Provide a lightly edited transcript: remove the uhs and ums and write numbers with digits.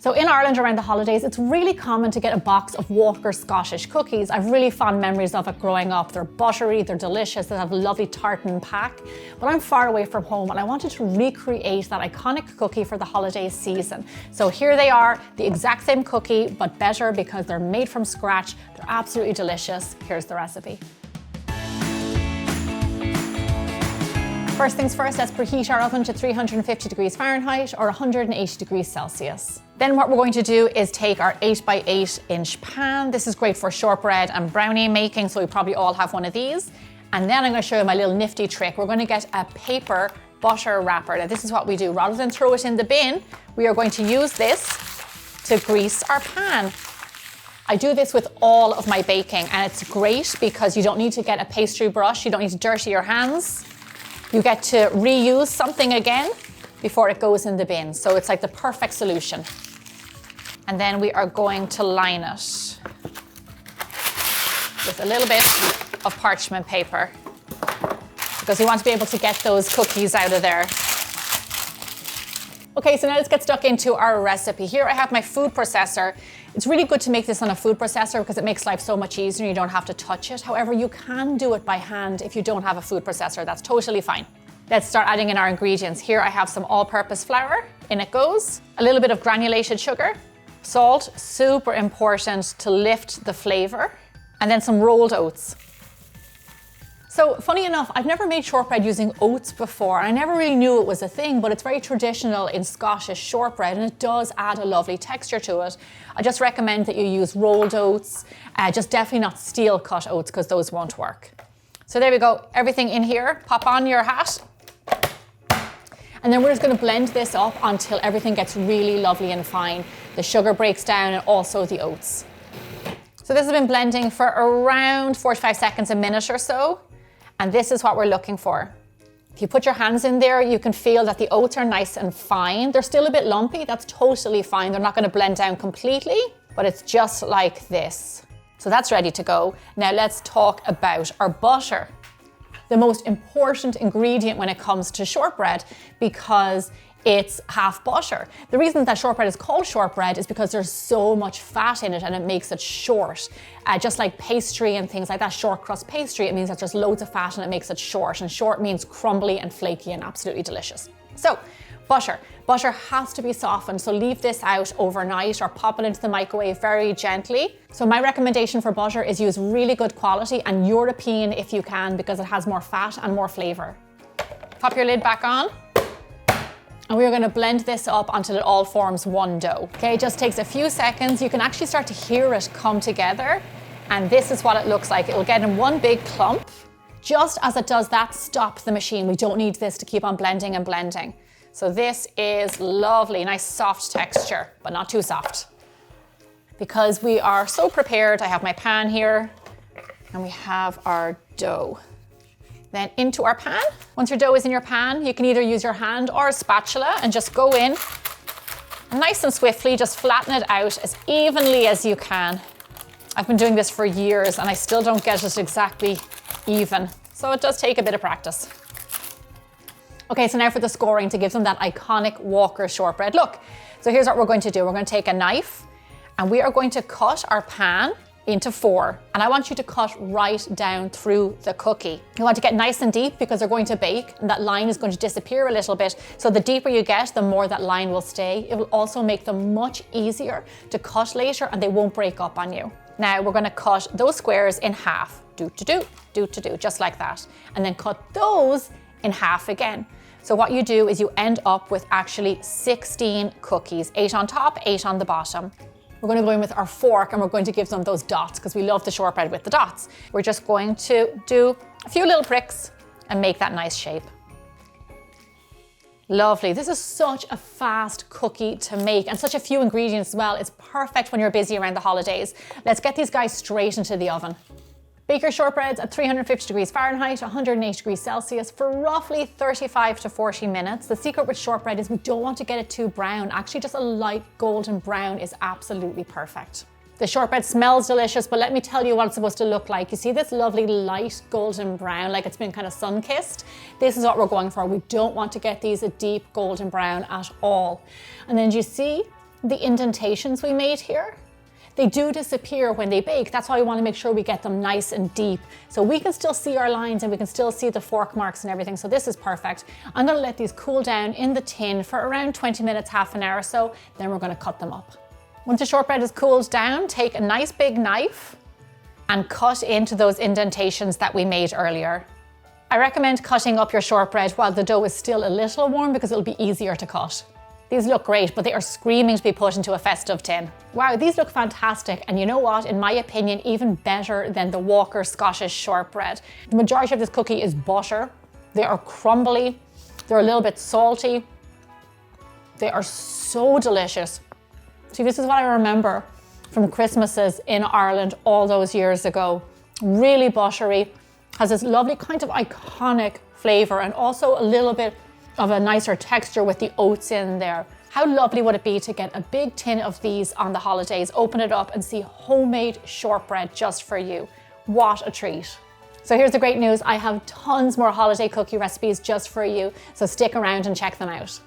So in Ireland around the holidays, it's really common to get a box of Walker Scottish cookies. I've really fond memories of it growing up. They're buttery, they're delicious, they have a lovely tartan pack. But I'm far away from home and I wanted to recreate that iconic cookie for the holiday season. So here they are, the exact same cookie, but better because they're made from scratch. They're absolutely delicious. Here's the recipe. First things first, let's preheat our oven to 350 degrees Fahrenheit or 180 degrees Celsius. Then what we're going to do is take our 8x8 inch pan. This is great for shortbread and brownie making, so we probably all have one of these. And then I'm going to show you my little nifty trick. We're going to get a paper butter wrapper. Now this is what we do. Rather than throw it in the bin, we are going to use this to grease our pan. I do this with all of my baking and it's great because you don't need to get a pastry brush. You don't need to dirty your hands. You get to reuse something again before it goes in the bin. So it's like the perfect solution. And then we are going to line it with a little bit of parchment paper because we want to be able to get those cookies out of there. Okay, so now let's get stuck into our recipe. Here I have my food processor. It's really good to make this on a food processor because it makes life so much easier and you don't have to touch it. However, you can do it by hand if you don't have a food processor. That's totally fine. Let's start adding in our ingredients. Here I have some all-purpose flour. In it goes. A little bit of granulated sugar. Salt, super important to lift the flavor. And then some rolled oats. So funny enough, I've never made shortbread using oats before. I never really knew it was a thing, but it's very traditional in Scottish shortbread and it does add a lovely texture to it. I just recommend that you use rolled oats, just definitely not steel cut oats because those won't work. So there we go, everything in here, pop on your hat. And then we're just going to blend this up until everything gets really lovely and fine. The sugar breaks down and also the oats. So this has been blending for around 45 seconds, a minute or so. And this is what we're looking for. If you put your hands in there, you can feel that the oats are nice and fine. They're still a bit lumpy, that's totally fine. They're not going to blend down completely, but it's just like this. So that's ready to go. Now let's talk about our butter. The most important ingredient when it comes to shortbread because it's half butter. The reason that shortbread is called shortbread is because there's so much fat in it and it makes it short. Just like pastry and things like that, short crust pastry, it means that there's loads of fat and it makes it short. And short means crumbly and flaky and absolutely delicious. So butter. Butter has to be softened, so leave this out overnight or pop it into the microwave very gently. So my recommendation for butter is use really good quality and European if you can because it has more fat and more flavor. Pop your lid back on. And we're going to blend this up until it all forms one dough. Okay, it just takes a few seconds. You can actually start to hear it come together. And this is what it looks like. It will get in one big clump. Just as it does that, stop the machine. We don't need this to keep on blending and blending. So this is lovely, nice soft texture, but not too soft. Because we are so prepared, I have my pan here and we have our dough. Then into our pan. Once your dough is in your pan, you can either use your hand or a spatula and just go in and nice and swiftly, just flatten it out as evenly as you can. I've been doing this for years and I still don't get it exactly even. So it does take a bit of practice. Okay, so now for the scoring to give them that iconic Walker shortbread look. So here's what we're going to do. We're going to take a knife and we are going to cut our pan into 4. And I want you to cut right down through the cookie. You want to get nice and deep because they're going to bake and that line is going to disappear a little bit. So the deeper you get, the more that line will stay. It will also make them much easier to cut later and they won't break up on you. Now we're going to cut those squares in half. Just like that. And then cut those in half again. So what you do is you end up with actually 16 cookies, 8 on top, 8 on the bottom. We're going to go in with our fork and we're going to give them those dots because we love the shortbread with the dots. We're just going to do a few little pricks and make that nice shape. Lovely. This is such a fast cookie to make and such a few ingredients as well. It's perfect when you're busy around the holidays. Let's get these guys straight into the oven. Bake your shortbreads at 350 degrees Fahrenheit, 180 degrees Celsius for roughly 35 to 40 minutes. The secret with shortbread is we don't want to get it too brown. Actually, just a light golden brown is absolutely perfect. The shortbread smells delicious, but let me tell you what it's supposed to look like. You see this lovely light golden brown, like it's been kind of sun-kissed? This is what we're going for. We don't want to get these a deep golden brown at all. And then you see the indentations we made here, they do disappear when they bake. That's why we want to make sure we get them nice and deep. So we can still see our lines and we can still see the fork marks and everything. So this is perfect. I'm going to let these cool down in the tin for around 20 minutes, half an hour or so. Then we're going to cut them up. Once the shortbread is cooled down, take a nice big knife and cut into those indentations that we made earlier. I recommend cutting up your shortbread while the dough is still a little warm because it'll be easier to cut. These look great, but they are screaming to be put into a festive tin. Wow, these look fantastic. And you know what? In my opinion, even better than the Walker Scottish shortbread. The majority of this cookie is butter. They are crumbly. They're a little bit salty. They are so delicious. See, this is what I remember from Christmases in Ireland all those years ago. Really buttery, has this lovely kind of iconic flavor and also a little bit of a nicer texture with the oats in there. How lovely would it be to get a big tin of these on the holidays, open it up and see homemade shortbread just for you. What a treat. So here's the great news. I have tons more holiday cookie recipes just for you. So stick around and check them out.